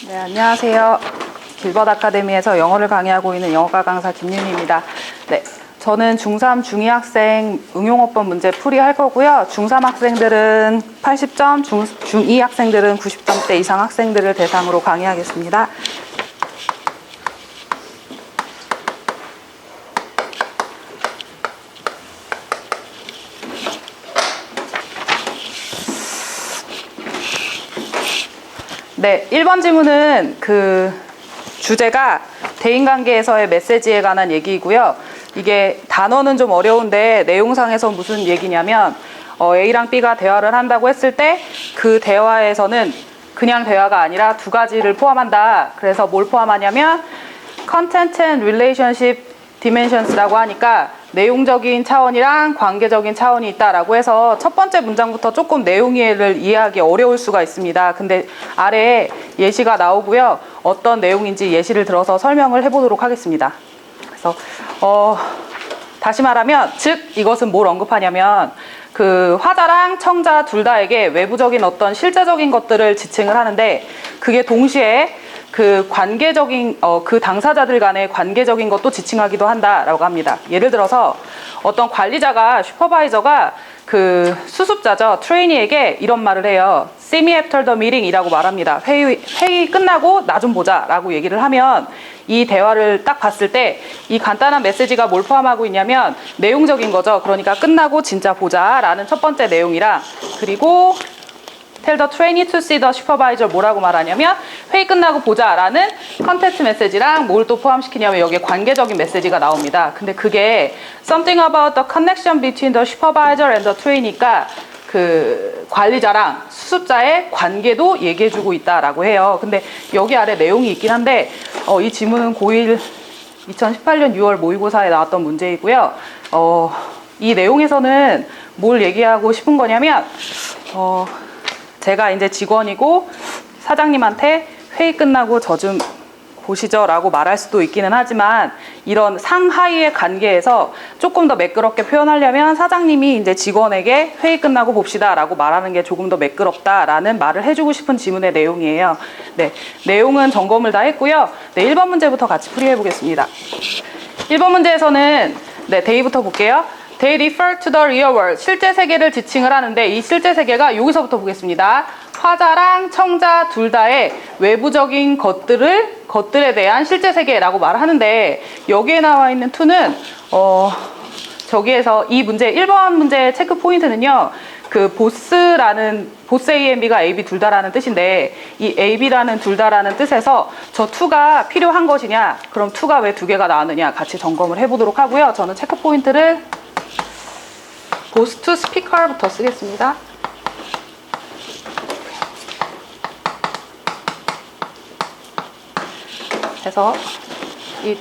네, 안녕하세요. 길벗 아카데미에서 영어를 강의하고 있는 영어과 강사 김윤희입니다. 네, 저는 중3, 중2 학생 응용어법 문제 풀이할 거고요. 중3 학생들은 80점, 중2 학생들은 90점대 이상 학생들을 대상으로 강의하겠습니다. 네, 1번 질문은 주제가 대인관계에서의 메시지에 관한 얘기이고요. 이게 단어는 좀 어려운데 내용상에서 무슨 얘기냐면 A랑 B가 대화를 한다고 했을 때 그 대화에서는 그냥 대화가 아니라 두 가지를 포함한다. 그래서 뭘 포함하냐면 Content and Relationship Dimensions라고 하니까 내용적인 차원이랑 관계적인 차원이 있다라고 해서 첫 번째 문장부터 조금 내용을 이해하기 어려울 수가 있습니다. 근데 아래에 예시가 나오고요. 어떤 내용인지 예시를 들어서 설명을 해보도록 하겠습니다. 그래서 다시 말하면 즉 이것은 뭘 언급하냐면 화자랑 청자 둘 다에게 외부적인 어떤 실제적인 것들을 지칭을 하는데 그게 동시에 관계적인 그 당사자들 간의 관계적인 것도 지칭하기도 한다라고 합니다. 예를 들어서 어떤 관리자가 슈퍼바이저가 수습자죠 트레이니에게 이런 말을 해요. See me after the meeting 이라고 말합니다. 회의 끝나고 나 좀 보자 라고 얘기를 하면 이 대화를 딱 봤을 때 이 간단한 메시지가 뭘 포함하고 있냐면 내용적인 거죠. 그러니까 끝나고 진짜 보자 라는 첫 번째 내용이랑 그리고 Tell the trainee to see the supervisor 뭐라고 말하냐면 회의 끝나고 보자 라는 컨텐츠 메시지랑 뭘 또 포함시키냐면 여기에 관계적인 메시지가 나옵니다. 근데 그게 something about the connection between the supervisor and the trainee가 관리자랑 수습자의 관계도 얘기해주고 있다라고 해요. 근데 여기 아래 내용이 있긴 한데 이 지문은 고1 2018년 6월 모의고사에 나왔던 문제이고요. 이 내용에서는 뭘 얘기하고 싶은 거냐면 제가 이제 직원이고 사장님한테 회의 끝나고 저 좀 보시죠 라고 말할 수도 있기는 하지만 이런 상하이의 관계에서 조금 더 매끄럽게 표현하려면 사장님이 이제 직원에게 회의 끝나고 봅시다 라고 말하는 게 조금 더 매끄럽다라는 말을 해주고 싶은 지문의 내용이에요. 네, 내용은 점검을 다 했고요. 네, 1번 문제부터 같이 풀이해 보겠습니다. 1번 문제에서는 데이부터 볼게요. They refer to the real world. 실제 세계를 지칭을 하는데 이 실제 세계가 여기서부터 보겠습니다. 화자랑 청자 둘 다의 외부적인 것들에 대한 실제 세계라고 말하는데 여기에 나와 있는 to는 저기에서 이 문제 1번 문제의 체크 포인트는요. 보스 A, B가 A, B 둘 다라는 뜻인데 이 A, B라는 둘 다라는 뜻에서 저 to가 필요한 것이냐 그럼 to가 왜 두 개가 나왔느냐 같이 점검을 해보도록 하고요. 저는 체크 포인트를 보스 투 스피커부터 쓰겠습니다. 해서 이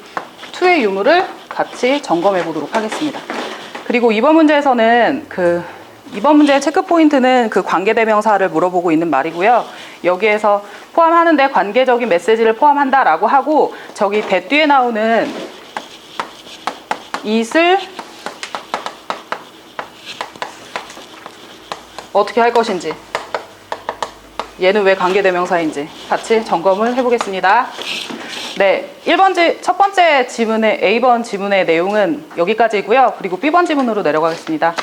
to의 유무를 같이 점검해 보도록 하겠습니다. 그리고 이번 문제에서는 이번 문제의 체크 포인트는 관계대명사를 물어보고 있는 말이고요. 여기에서 포함하는데 관계적인 메시지를 포함한다라고 하고 저기 대 뒤에 나오는 it을 어떻게 할 것인지 얘는 왜 관계대명사인지 같이 점검을 해보겠습니다. 네, 첫 번째 지문의 A번 지문의 내용은 여기까지이고요. 그리고 B번 지문으로 내려가겠습니다.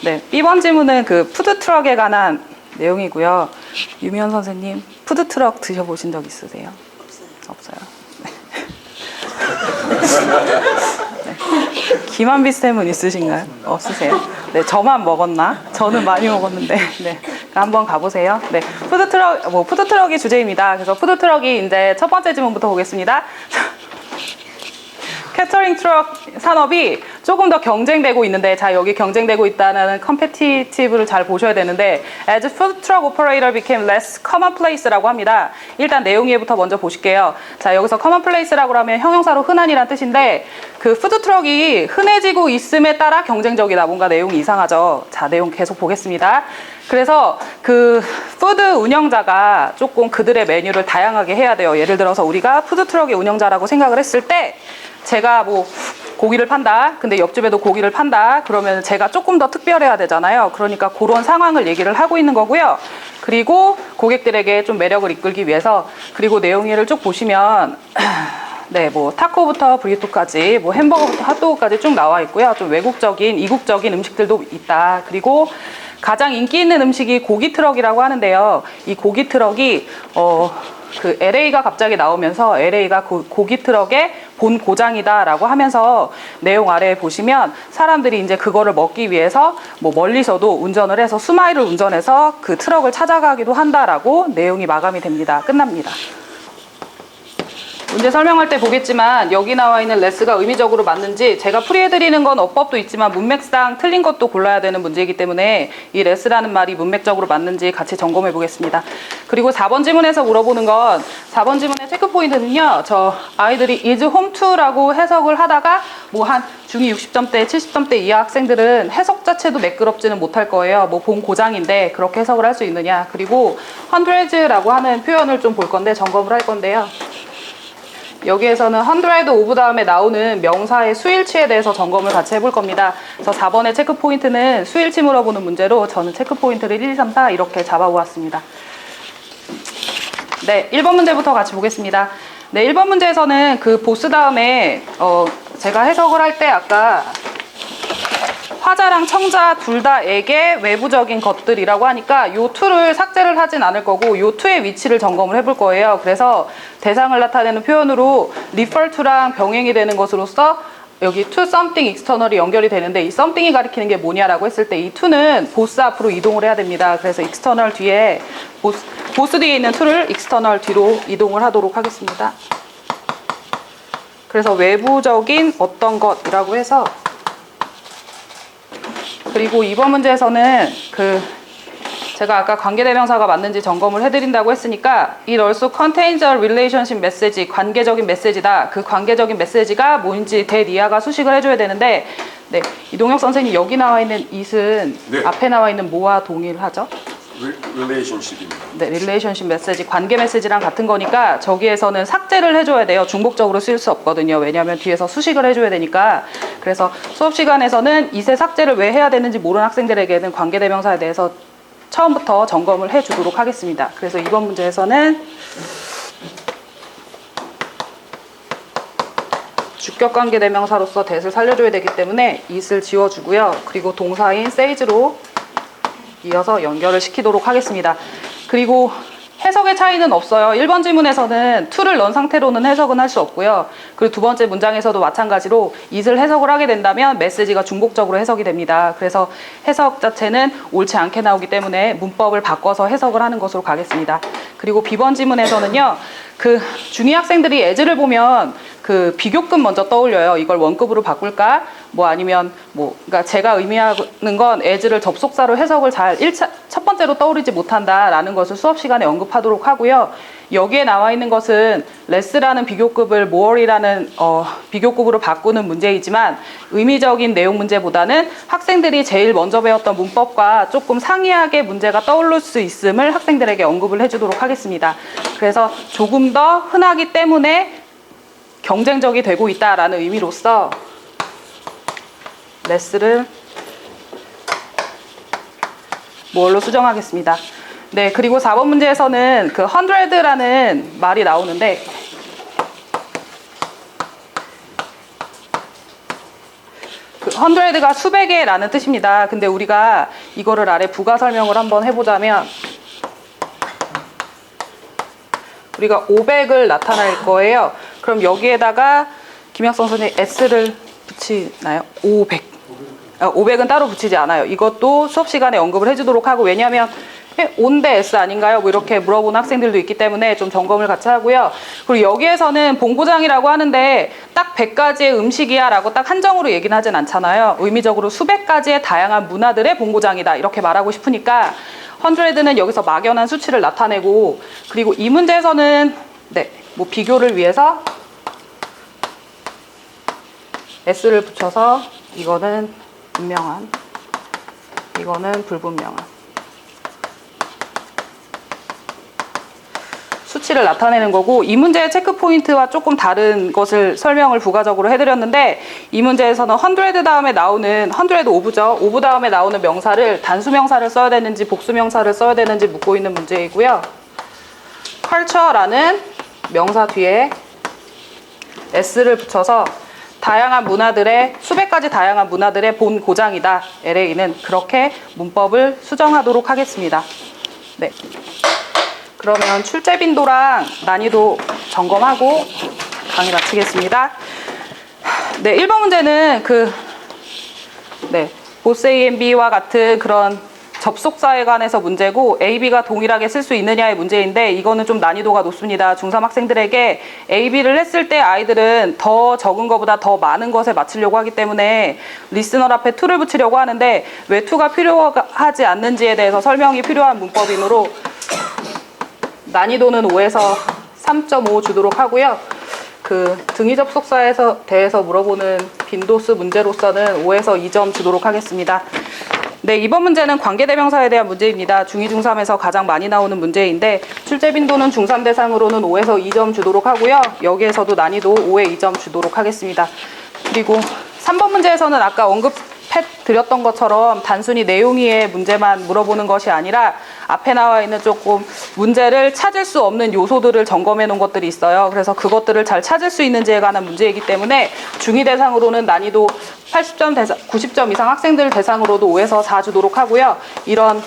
네, B번 지문은 푸드트럭에 관한 내용이고요. 유미연 선생님, 푸드트럭 드셔보신 적 있으세요? 없어요. 네. 김한비 쌤은 있으신가요? 없으세요? 네, 저만 먹었나? 저는 많이 먹었는데. 네, 한번 가보세요. 네, 푸드트럭이 주제입니다. 그래서 푸드트럭이 이제 첫 번째 질문부터 보겠습니다. 캐터링 트럭 산업이 조금 더 경쟁되고 있는데 자 여기 경쟁되고 있다는 컴페티티브를 잘 보셔야 되는데 as food truck operator became less commonplace라고 합니다. 일단 내용 이해부터 먼저 보실게요. 자 여기서 commonplace라고 하면 형용사로 흔한이란 뜻인데 푸드트럭이 흔해지고 있음에 따라 경쟁적이다. 뭔가 내용이 이상하죠. 자 내용 계속 보겠습니다. 그래서 푸드 운영자가 조금 그들의 메뉴를 다양하게 해야 돼요. 예를 들어서 우리가 푸드트럭의 운영자라고 생각을 했을 때 제가 고기를 판다. 근데 옆집에도 고기를 판다. 그러면 제가 조금 더 특별해야 되잖아요. 그러니까 그런 상황을 얘기를 하고 있는 거고요. 그리고 고객들에게 좀 매력을 이끌기 위해서, 그리고 내용을 쭉 보시면 네, 뭐 타코부터 브리토까지, 뭐 햄버거부터 핫도그까지 쭉 나와 있고요. 좀 외국적인, 이국적인 음식들도 있다. 그리고 가장 인기 있는 음식이 고기 트럭이라고 하는데요. 이 고기 트럭이 그 LA가 갑자기 나오면서 LA가 고기 트럭의 본 고장이다라고 하면서 내용 아래에 보시면 사람들이 이제 그거를 먹기 위해서 뭐 멀리서도 운전을 해서 수마일을 운전해서 그 트럭을 찾아가기도 한다라고 내용이 마감이 됩니다. 끝납니다. 문제 설명할 때 보겠지만 여기 나와 있는 레스가 의미적으로 맞는지, 제가 풀이해드리는 건 어법도 있지만 문맥상 틀린 것도 골라야 되는 문제이기 때문에 이 레스라는 말이 문맥적으로 맞는지 같이 점검해 보겠습니다. 그리고 4번 지문에서 물어보는 건, 4번 지문의 체크 포인트는요, 저 아이들이 is home to라고 해석을 하다가 뭐 한 중위 60점대, 70점대 이하 학생들은 해석 자체도 매끄럽지는 못할 거예요. 뭐 본 고장인데 그렇게 해석을 할 수 있느냐. 그리고 hundreds라고 하는 표현을 좀 볼 건데 점검을 할 건데요. 여기에서는 hundred of 다음에 나오는 명사의 수일치에 대해서 점검을 같이 해볼 겁니다. 그래서 4번의 체크 포인트는 수일치 물어보는 문제로 저는 체크 포인트를 1, 2, 3, 4 이렇게 잡아보았습니다. 네, 1번 문제부터 같이 보겠습니다. 네, 1번 문제에서는 그 보스 다음에 제가 해석을 할 때 아까 화자랑 청자 둘 다에게 외부적인 것들이라고 하니까 요 to를 삭제를 하진 않을 거고 요 to의 위치를 점검을 해볼 거예요. 그래서 대상을 나타내는 표현으로 refer to랑 병행이 되는 것으로서 여기 to something external이 연결이 되는데, 이 something이 가리키는 게 뭐냐라고 했을 때 이 to는 보스 앞으로 이동을 해야 됩니다. 그래서 external 뒤에 보스 뒤에 있는 to를 external 뒤로 이동을 하도록 하겠습니다. 그래서 외부적인 어떤 것이라고 해서, 그리고 이번 문제에서는 제가 아까 관계대명사가 맞는지 점검을 해드린다고 했으니까 it also contains a relationship message, 관계적인 메시지다. 그 관계적인 메시지가 뭔지 대니아가 수식을 해줘야 되는데, 네, 이동혁 선생님 여기 나와 있는 it은 네. 앞에 나와 있는 뭐와 동일하죠? relationship입니다. 네, relationship 메시지, 관계 메시지랑 같은 거니까 저기에서는 삭제를 해줘야 돼요. 중복적으로 쓸 수 없거든요. 왜냐하면 뒤에서 수식을 해줘야 되니까. 그래서 수업 시간에서는 it의 삭제를 왜 해야 되는지 모르는 학생들에게는 관계대명사에 대해서 처음부터 점검을 해주도록 하겠습니다. 그래서 이번 문제에서는 주격관계대명사로서 that을 살려줘야 되기 때문에 it을 지워주고요. 그리고 동사인 says로 이어서 연결을 시키도록 하겠습니다. 그리고 해석의 차이는 없어요. 1번 질문에서는 to를 넣은 상태로는 해석은 할 수 없고요. 그리고 두 번째 문장에서도 마찬가지로 it을 해석을 하게 된다면 메시지가 중복적으로 해석이 됩니다. 그래서 해석 자체는 옳지 않게 나오기 때문에 문법을 바꿔서 해석을 하는 것으로 가겠습니다. 그리고 B번 질문에서는요, 그 중2 학생들이 as를 보면 그 비교급 먼저 떠올려요. 이걸 원급으로 바꿀까? 뭐 아니면 그러니까 제가 의미하는 건 as를 접속사로 해석을 첫 번째로 떠오르지 못한다라는 것을 수업 시간에 언급하도록 하고요. 여기에 나와 있는 것은 less라는 비교급을 more이라는 비교급으로 바꾸는 문제이지만 의미적인 내용 문제보다는 학생들이 제일 먼저 배웠던 문법과 조금 상이하게 문제가 떠오를 수 있음을 학생들에게 언급을 해주도록 하겠습니다. 그래서 조금 더 흔하기 때문에 경쟁적이 되고 있다라는 의미로서 less를 뭘로 수정하겠습니다. 네, 그리고 4번 문제에서는 그 hundred라는 말이 나오는데, 그 hundred가 수백에라는 뜻입니다. 근데 우리가 이거를 아래 부가 설명을 한번 해보자면, 우리가 500을 나타낼 거예요. 그럼 여기에다가 김혁성 선생님 s를 붙이나요? 500은 따로 붙이지 않아요. 이것도 수업 시간에 언급을 해주도록 하고, 왜냐하면 온대 s 아닌가요? 뭐 이렇게 물어보는 학생들도 있기 때문에 좀 점검을 같이 하고요. 그리고 여기에서는 본고장이라고 하는데 딱 100가지의 음식이야 라고 딱 한정으로 얘기는 하진 않잖아요. 의미적으로 수백 가지의 다양한 문화들의 본고장이다 이렇게 말하고 싶으니까 hundred는 여기서 막연한 수치를 나타내고, 그리고 이 문제에서는 네, 뭐 비교를 위해서 s를 붙여서 이거는 분명한, 이거는 불분명한. 수치를 나타내는 거고, 이 문제의 체크 포인트와 조금 다른 것을 설명을 부가적으로 해드렸는데, 이 문제에서는 100 다음에 나오는 100 오브죠. 오브 다음에 나오는 명사를 단수 명사를 써야 되는지 복수 명사를 써야 되는지 묻고 있는 문제이고요. culture라는 명사 뒤에 s를 붙여서 다양한 문화들의 수백 가지 다양한 문화들의 본 고장이다. LA는 그렇게 문법을 수정하도록 하겠습니다. 네. 그러면 출제 빈도랑 난이도 점검하고 강의 마치겠습니다. 네, 1번 문제는 보스 A&B와 같은 그런 접속사에 관해서 문제고, A, B가 동일하게 쓸 수 있느냐의 문제인데, 이거는 좀 난이도가 높습니다. 중3 학생들에게 A, B를 했을 때 아이들은 더 적은 것보다 더 많은 것에 맞추려고 하기 때문에 리스너 앞에 to를 붙이려고 하는데, 왜 to가 필요하지 않는지에 대해서 설명이 필요한 문법이므로 난이도는 5에서 3.5 주도록 하고요. 등위 접속사에 대해서 물어보는 빈도수 문제로서는 5에서 2점 주도록 하겠습니다. 네, 이번 문제는 관계대명사에 대한 문제입니다. 중2, 중3에서 가장 많이 나오는 문제인데, 출제 빈도는 중3 대상으로는 5에서 2점 주도록 하고요. 여기에서도 난이도 5에 2점 주도록 하겠습니다. 그리고 3번 문제에서는 아까 언급해드렸던 것처럼 단순히 내용의 문제만 물어보는 것이 아니라 앞에 나와 있는 조금 문제를 찾을 수 없는 요소들을 점검해 놓은 것들이 있어요. 그래서 그것들을 잘 찾을 수 있는지에 관한 문제이기 때문에 중2 대상으로는 난이도 80점 대상, 90점 이상 학생들 대상으로도 5에서 4 주도록 하고요. 이런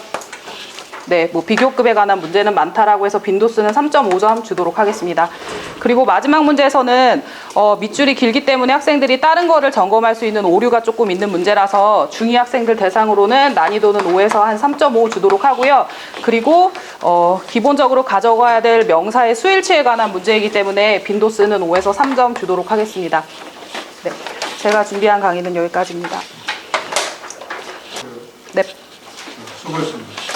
비교급에 관한 문제는 많다라고 해서 빈도수는 3.5점 주도록 하겠습니다. 그리고 마지막 문제에서는 밑줄이 길기 때문에 학생들이 다른 거를 점검할 수 있는 오류가 조금 있는 문제라서 중2 학생들 대상으로는 난이도는 5에서 한 3.5 주도록 하고요. 그리고 기본적으로 가져가야 될 명사의 수일치에 관한 문제이기 때문에 빈도수는 5에서 3점 주도록 하겠습니다. 네, 제가 준비한 강의는 여기까지입니다. 네. 수고했습니다.